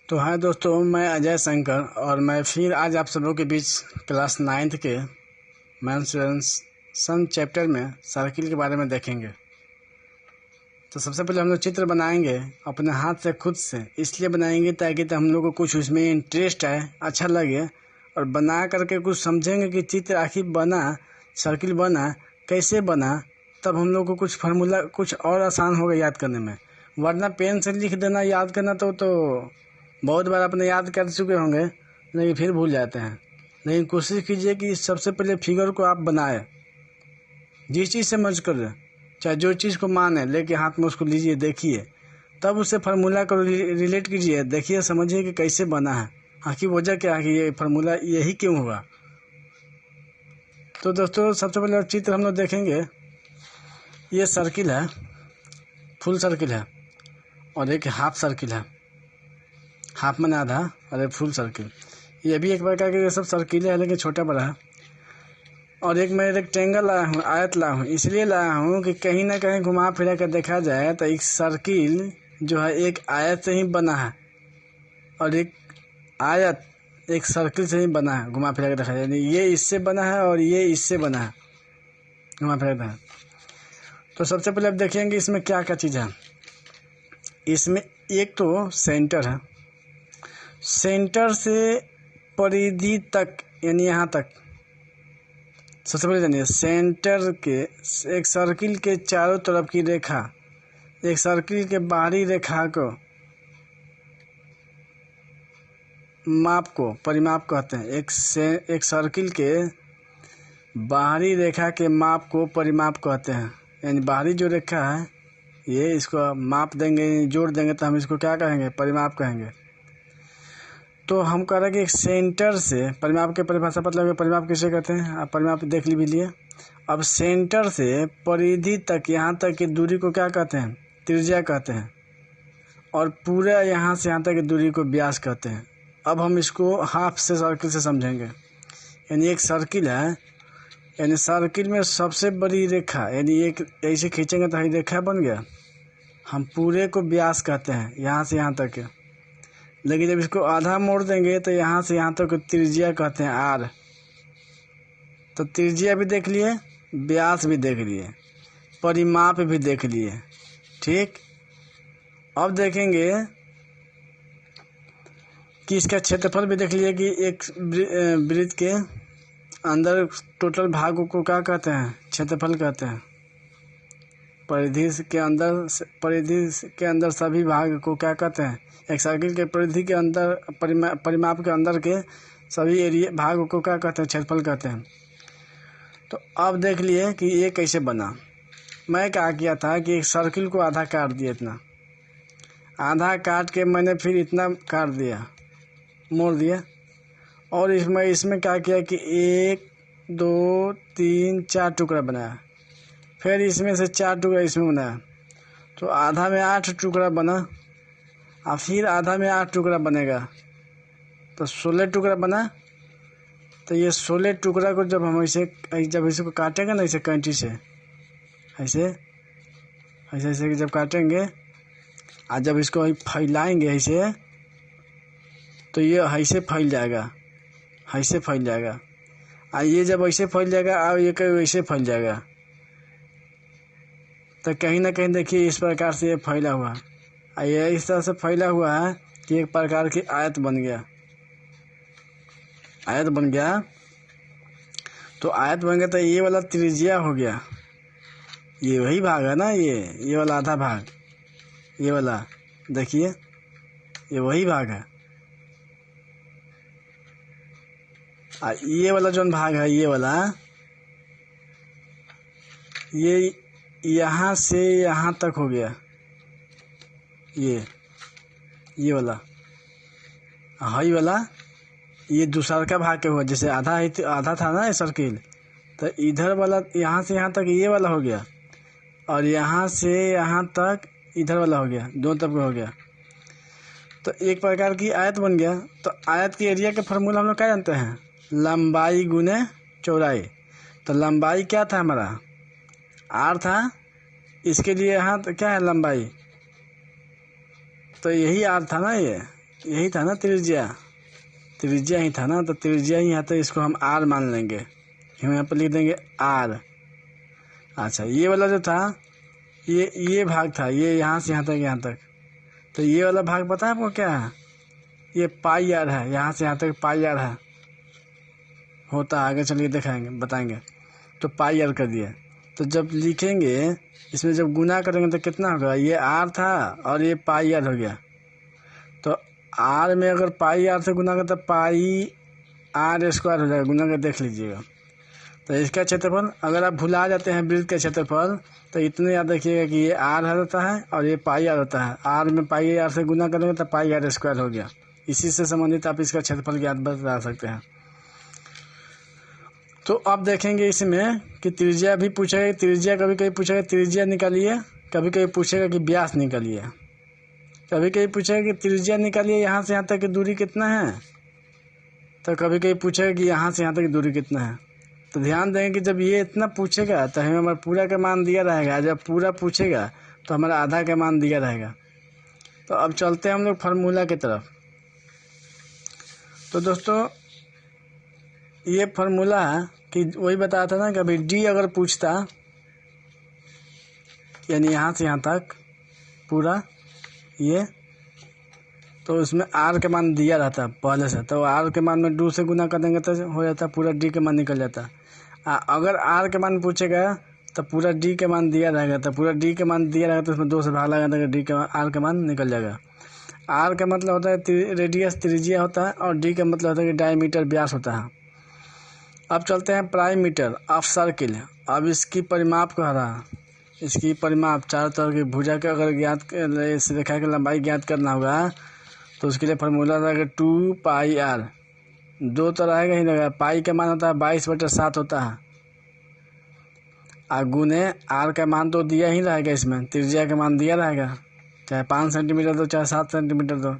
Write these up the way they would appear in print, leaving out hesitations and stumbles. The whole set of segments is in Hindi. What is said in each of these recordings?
तो हाय दोस्तों, मैं अजय शंकर और मैं फिर आज आप सबों के बीच क्लास 9th के मेंसुरेशन चैप्टर में सर्किल के बारे में देखेंगे। तो सबसे पहले हम लोग चित्र बनाएंगे अपने हाथ से, खुद से। इसलिए बनाएंगे ताकि हम लोग को कुछ उसमें इंटरेस्ट आए, अच्छा लगे और बना करके कुछ समझेंगे कि चित्र आखिर बना, सर्किल बना कैसे बना। तब हम लोग को कुछ फार्मूला कुछ और आसान होगा याद करने में। वरना पेन से लिख देना याद करना तो बहुत बार अपने याद कर चुके होंगे, लेकिन फिर भूल जाते हैं। लेकिन कोशिश कीजिए कि सबसे पहले फिगर को आप बनाए, जिस चीज़ से मर्ज कर रहे, चाहे जो चीज़ को माने, लेके हाथ में उसको लीजिए, देखिए, तब उससे फार्मूला को रिलेट कीजिए, देखिए, समझिए कि कैसे बना है, आखिर वजह क्या है कि ये फार्मूला यही क्यों हुआ। तो दोस्तों, सबसे पहले चित्र हम लोग देखेंगे। ये सर्किल है, फुल सर्किल है, और एक हाफ सर्किल है। हाफ में आधा और एक फुल सर्किल। ये भी एक प्रकार के सब सर्किलें हैं, लेकिन छोटा बड़ा है। और एक मैं रेक्टेंगल लाया हूँ, आयत लाया हूँ। इसलिए लाया हूँ कि कहीं ना कहीं घुमा फिरा कर देखा जाए तो एक सर्किल जो है एक आयत से ही बना है, और एक आयत एक सर्किल से ही बना है। घुमा फिरा कर देखा जाए, यानी ये इससे बना है और ये इससे बना है, घुमा फिरा कर। तो सबसे पहले अब देखेंगे इसमें क्या क्या चीज़ है। इसमें एक तो सेंटर है, सेंटर से परिधि तक, यानी यहाँ तक। सबसे पहले जानिए, सेंटर के एक सर्किल के चारों तरफ की रेखा, एक सर्किल के बाहरी रेखा को माप को परिमाप कहते हैं। एक सर्किल के बाहरी रेखा के माप को परिमाप कहते हैं। यानी बाहरी जो रेखा है, ये इसको माप देंगे, जोड़ देंगे तो हम इसको क्या कहेंगे? परिमाप कहेंगे। तो हम कह रहे हैं कि एक सेंटर से, परिमाप के परिभाषा मतलब परिमाप किसे कहते हैं, आप परिमाप देख भी लिए। अब सेंटर से परिधि तक, यहाँ तक की दूरी को क्या कहते हैं? त्रिज्या कहते हैं। और पूरा यहाँ से यहाँ तक की दूरी को व्यास कहते हैं। अब हम इसको हाफ से सर्किल से समझेंगे। यानी एक सर्किल है, यानी सर्किल में सबसे बड़ी रेखा, यानी एक ऐसे खींचेंगे तो रेखा बन गया। हम पूरे को व्यास कहते हैं, यहाँ से यहाँ तक। लेकिन जब इसको आधा मोड़ देंगे तो यहाँ से यहाँ तक त्रिज्या कहते हैं, आर। तो त्रिज्या भी देख लिए, व्यास भी देख लिए, परिमाप भी देख लिए। ठीक, अब देखेंगे कि इसका क्षेत्रफल भी देख लिए कि एक वृत्त के अंदर टोटल भागों को क्या कहते हैं? क्षेत्रफल कहते हैं। परिधि के अंदर सभी भाग को क्या कहते हैं? एक सर्किल के परिधि के अंदर, परिमाप के अंदर के सभी एरिया भाग को क्या कहते हैं? क्षेत्रफल कहते हैं। तो अब देख लिए कि ये कैसे बना। मैं क्या किया था कि एक सर्किल को आधा काट दिया, इतना आधा काट के मैंने फिर इतना काट दिया, मोड़ दिया। और इसमें क्या किया कि 1 2 3 4 टुकड़ा बनाया। फिर इसमें से 4 टुकड़ा इसमें बनाया, तो आधा में 8 टुकड़ा बना। और फिर आधा में 8 टुकड़ा बनेगा, तो 16 टुकड़ा बना। तो ये 16 टुकड़ा को जब हम जब इसको काटेंगे ना, ऐसे कैंची से ऐसे ऐसे ऐसे जब काटेंगे, और जब इसको फैलाएंगे ऐसे, तो ये ऐसे फैल जाएगा, ऐसे फैल जाएगा। और ये जब ऐसे फैल जाएगा और ये कहीं वैसे फैल जाएगा, तो कहीं ना कहीं देखिए इस प्रकार से ये फैला हुआ है। और ये इस तरह से फैला हुआ है कि एक प्रकार की आयत बन गया। आयत बन गया, तो आयत बन गया तो ये वाला त्रिज्या हो गया। ये वही भाग है ना, ये वाला आधा भाग, ये वाला देखिए, ये वही भाग है। और ये वाला जो भाग है, ये वाला, ये यहाँ से यहाँ तक हो गया, ये वाला, हाई वाला, ये दूसरा का भाग के हुआ। जैसे आधा था ना ये सर्किल, तो इधर वाला यहाँ से यहाँ तक ये वाला हो गया, और यहाँ से यहाँ तक इधर वाला हो गया, दोनों तरफ हो गया। तो एक प्रकार की आयत बन गया। तो आयत की एरिया का फॉर्मूला हम लोग क्या जानते हैं? लंबाई गुने चौड़ाई। तो लंबाई क्या था हमारा? आर था। इसके लिए यहाँ तो क्या है? लंबाई। तो यही आर था ना, यही था ना त्रिज्या, त्रिज्या ही था ना, तो त्रिज्या ही है तो इसको हम आर मान लेंगे, हम यहाँ पर लिख देंगे आर। अच्छा ये वाला जो था ये भाग था, ये यहाँ से यहाँ तक, तो ये वाला भाग पता है आपको क्या है? ये पाई आर है, यहाँ से यहाँ तक पाई आर है होता है, आगे चलिए दिखाएंगे बताएंगे। तो पाई आर कर दिया, तो जब लिखेंगे इसमें जब गुना करेंगे तो कितना होगा? ये आर था और ये पाई आर हो गया, तो आर में अगर पाई आर से गुना करता पाई आर स्क्वायर हो जाएगा, गुना कर देख लीजिएगा। तो इसका क्षेत्रफल अगर आप भुला जाते हैं वृत्त का क्षेत्रफल तो इतने याद रखिएगा कि ये आर होता है और ये पाई आर होता है, आर में पाई आर से गुना करेंगे तो पाई आर स्क्वायर हो गया। इसी से संबंधित आप इसका क्षेत्रफल ज्ञात बता सकते हैं। तो अब देखेंगे इसमें कि त्रिज्या भी पूछेगा, त्रिज्या कभी कभी पूछेगा त्रिज्या निकालिए, कभी कभी पूछेगा कि व्यास निकालिए, कभी कभी पूछेगा कि त्रिज्या निकालिए यहाँ से यहाँ तक की दूरी कितना है, तो कभी कभी पूछेगा कि यहाँ से यहाँ तक की दूरी कितना है। तो ध्यान देंगे कि जब ये इतना पूछेगा तो हमें हमारा पूरा का मान दिया रहेगा, जब पूरा पूछेगा तो हमारा आधा का मान दिया रहेगा। तो अब चलते हैं हम लोग फार्मूला की तरफ। तो दोस्तों ये फार्मूला कि वही बताया था ना कि अभी डी अगर पूछता यानी यहाँ से यहाँ तक पूरा ये, तो उसमें आर के मान दिया रहता पहले से, तो आर के मान में 2 से गुना कर देंगे तो हो जाता, पूरा डी के मान निकल जाता। अगर आर के मान पूछेगा तो पूरा डी के मान दिया रहेगा, तो पूरा डी के मान दिया रहेगा तो उसमें 2 से भाग लगा देंगे, डी के आर के मान निकल जाएगा। आर का मतलब होता है रेडियस त्रिज्या होता है और डी का मतलब होता है कि डायमीटर व्यास होता है। अब चलते हैं प्राइमीटर ऑफ सर्किल। अब इसकी परिमाप कह रहा है, इसकी परिमाप चारों तरफ की भुजा के अगर ज्ञात इस रेखा की लंबाई ज्ञात करना होगा तो उसके लिए फार्मूला रहेगा 2 पाई आर, 2 तो रहेगा ही रहेगा, पाई का मान होता है 22/7 होता है, और गुने आर का मान तो दिया ही रहेगा, इसमें त्रिज्या का मान दिया रहेगा, चाहे 5 सेंटीमीटर दो चाहे 7 सेंटीमीटर दो।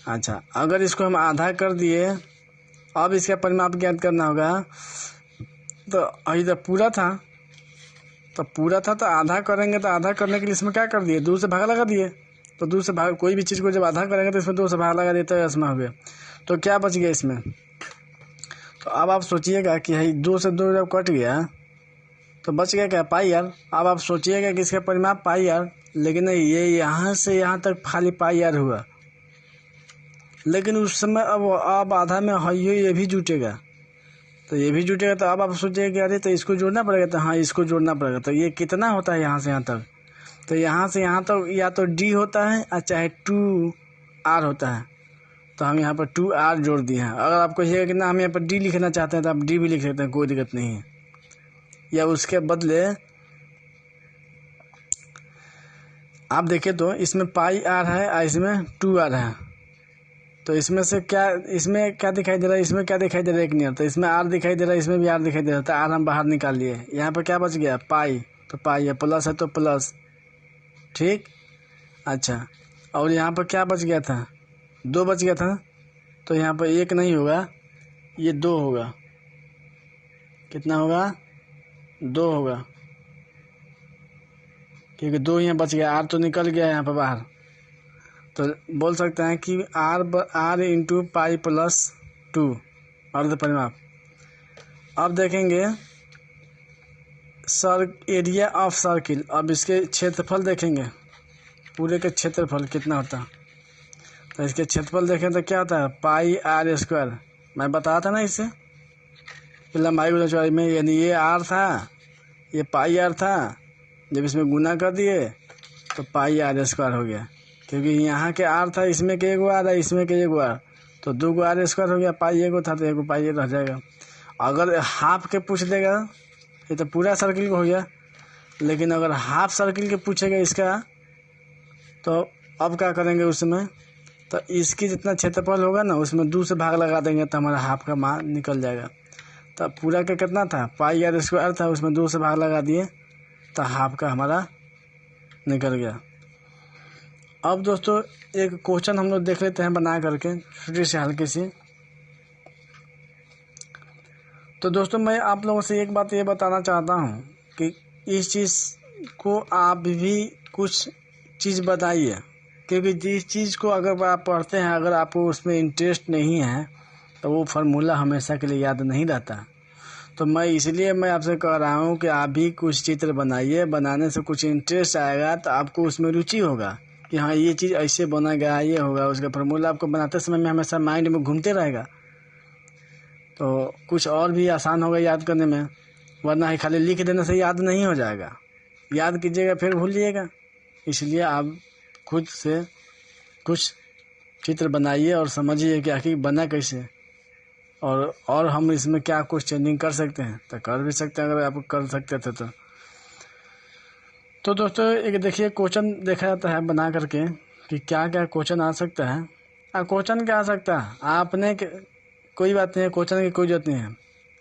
अच्छा अगर इसको हम आधा कर दिए, अब इसका परिमाप ज्ञात करना होगा, तो अभी तो पूरा था तो आधा करेंगे, तो आधा करने के लिए इसमें क्या कर दिए 2 से भाग लगा दिए, तो 2 से भाग कोई भी चीज़ को जब आधा करेंगे तो इसमें 2 से भाग लगा देते हैं, इसमें हो गया। तो क्या बच गया इसमें? तो अब आप सोचिएगा कि भाई 2 से 2 जब कट गया तो बच गया क्या? पाई आर। अब आप सोचिएगा कि इसका परिमाप पाई आर, लेकिन नहीं, ये यहाँ से यहाँ तक खाली पाई आर हुआ, लेकिन उस समय अब आधा में ये भी जुटेगा, तो ये भी जुटेगा, तो अब आप सोचिएगा कि अरे तो इसको जोड़ना पड़ेगा, तो हाँ इसको जोड़ना पड़ेगा। तो ये कितना होता है यहाँ से यहाँ तक? तो यहाँ से यहाँ तक या तो डी होता है और चाहे 2 आर होता है, तो हम यहाँ पर 2 आर जोड़ दिए हैं। अगर आपको कहिएगा कि ना हम यहाँ पर डी लिखना चाहते हैं तो आप डी भी लिख सकते हैं, कोई दिक्कत नहीं है, या उसके बदले आप देखें तो इसमें पाई आर है और इसमें 2 आर है, तो इसमें से क्या, इसमें क्या दिखाई दे रहा है, इसमें क्या दिखाई दे रहा है? एक नहीं, तो इसमें आर दिखाई दे रहा है, इसमें भी आर दिखाई दे रहा है, तो आर हम बाहर निकाल लिए। यहाँ पर क्या बच गया? पाई, तो पाई है, प्लस है तो प्लस, ठीक। अच्छा और यहाँ पर क्या बच गया था? 2 बच गया था, तो यहाँ पर 1 नहीं होगा, ये 2 होगा। कितना होगा? 2 होगा, क्योंकि 2 यहाँ बच गया, आर तो निकल गया यहाँ पर बाहर। तो बोल सकते हैं कि आर इंटू पाई प्लस 2 अर्ध परिमाप। अब देखेंगे एरिया ऑफ सर्किल। अब इसके क्षेत्रफल देखेंगे, पूरे के क्षेत्रफल कितना होता है। तो इसके क्षेत्रफल देखें तो क्या होता है? पाई आर स्क्वायर। मैं बताया था ना इससे लंबाई गुना चौड़ाई में, यानी ये आर था, ये पाई आर था, जब इसमें गुना कर दिए तो पाई आर स्क्वायर हो गया, क्योंकि यहाँ के आर था, इसमें के 1 आर है, इसमें के 1 आर, तो 2 आर स्क्वायर हो गया। पाई 1 था तो 1 पाई रह जाएगा। अगर हाफ के पूछ देगा ये तो पूरा सर्किल को हो गया, लेकिन अगर हाफ सर्किल के पूछेगा इसका, तो अब क्या करेंगे उसमें? तो इसकी जितना क्षेत्रफल होगा ना उसमें 2 से भाग लगा देंगे तो हमारा हाफ का मान निकल जाएगा। तो पूरा का कितना था? पाई आर स्क्वायर था, उसमें 2 से भाग लगा दिए तो हाफ का हमारा निकल गया। अब दोस्तों एक क्वेश्चन हम लोग देख लेते हैं बना करके, छोटी सी हल्की सी। तो दोस्तों मैं आप लोगों से एक बात ये बताना चाहता हूँ कि इस चीज़ को आप भी कुछ चीज़ बताइए, क्योंकि जिस चीज़ को अगर आप पढ़ते हैं, अगर आपको उसमें इंटरेस्ट नहीं है तो वो फार्मूला हमेशा के लिए याद नहीं रहता। तो मैं आपसे कह रहा हूँ कि आप भी कुछ चित्र बनाइए, बनाने से कुछ इंटरेस्ट आएगा तो आपको उसमें रुचि होगा कि हाँ ये चीज़ ऐसे बना गया, ये होगा। उसका फार्मूला आपको बनाते समय में हमेशा माइंड में घूमते रहेगा, तो कुछ और भी आसान होगा याद करने में। वरना ही खाली लिख देने से याद नहीं हो जाएगा, याद कीजिएगा फिर भूलिएगा। इसलिए आप खुद से कुछ चित्र बनाइए और समझिए कि आखिर बना कैसे, और हम इसमें क्या कुछ चेंजिंग कर सकते हैं तो कर भी सकते हैं, अगर आप कर सकते थे तो दोस्तों एक देखिए क्वेश्चन देखा जाता है बना करके कि क्या क्या क्वेश्चन आ सकता है। क्वेश्चन क्या आ सकता है आपने कोई बात नहीं है, क्वेश्चन की कोई जरूरत नहीं है।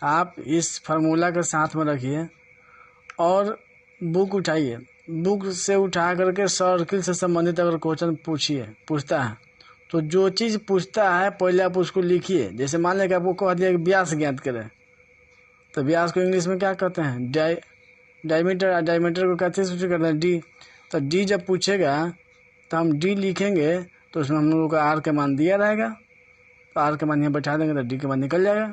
आप इस फार्मूला के साथ में रखिए और बुक उठाइए, बुक से उठा करके सर्किल से संबंधित अगर क्वेश्चन पूछता है तो जो चीज़ पूछता है पहले आप उसको लिखिए। जैसे मान लें कि आपको कह दिया कि व्यास ज्ञात करें, तो व्यास को इंग्लिश में क्या कहते हैं, डायमीटर। डायमीटर को कैसे सूचित करते हैं, डी। तो डी जब पूछेगा तो हम डी लिखेंगे तो उसमें हम लोगों का आर का मान दिया रहेगा, तो आर का मान यहाँ बैठा देंगे तो डी का मान निकल जाएगा।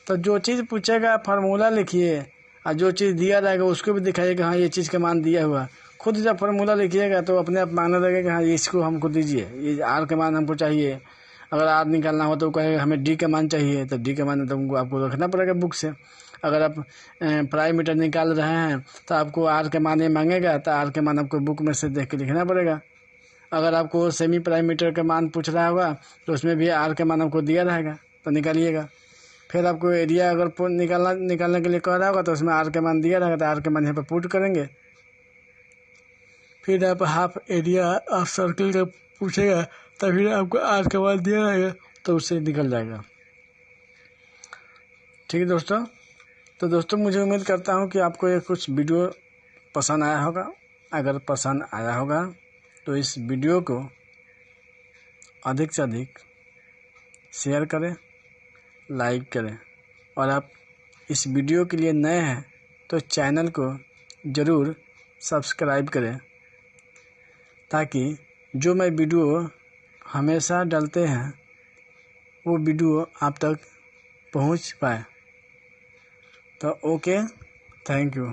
तो जो चीज़ पूछेगा फार्मूला लिखिए, और जो चीज़ दिया रहेगा उसको भी दिखाइए कि हाँ ये चीज़ का मान दिया हुआ। खुद जब फार्मूला लिखिएगा तो अपने आप मानने लगेगा कि हाँ इसको हमको दीजिए, ये आर का मान हमको चाहिए। अगर आर निकालना हो तो कहेगा हमें डी का मान चाहिए, तो डी का मान तो आपको रखना पड़ेगा बुक से। अगर आप पैरामीटर निकाल रहे हैं तो आपको आर के मान ये मांगेगा, तो आर के मान आपको बुक में से देख के लिखना पड़ेगा। अगर आपको सेमी पैरामीटर का मान पूछ रहा होगा तो उसमें भी आर के मान आपको दिया रहेगा तो निकालिएगा। फिर आपको एरिया अगर निकालने के लिए कह रहा होगा तो उसमें आर के मान दिया रहेगा, तो आर के मान यहाँ पर पुट करेंगे। फिर आप हाफ एरिया ऑफ सर्किल का पूछेगा तो फिर आपको आर का मान दिया रहेगा, तो उससे निकल जाएगा। ठीक है दोस्तों, तो दोस्तों मुझे उम्मीद करता हूँ कि आपको ये कुछ वीडियो पसंद आया होगा। अगर पसंद आया होगा तो इस वीडियो को अधिक से अधिक शेयर करें, लाइक करें, और आप इस वीडियो के लिए नए हैं तो चैनल को ज़रूर सब्सक्राइब करें, ताकि जो मैं वीडियो हमेशा डालते हैं वो वीडियो आप तक पहुंच पाए। तो ओके, थैंक यू।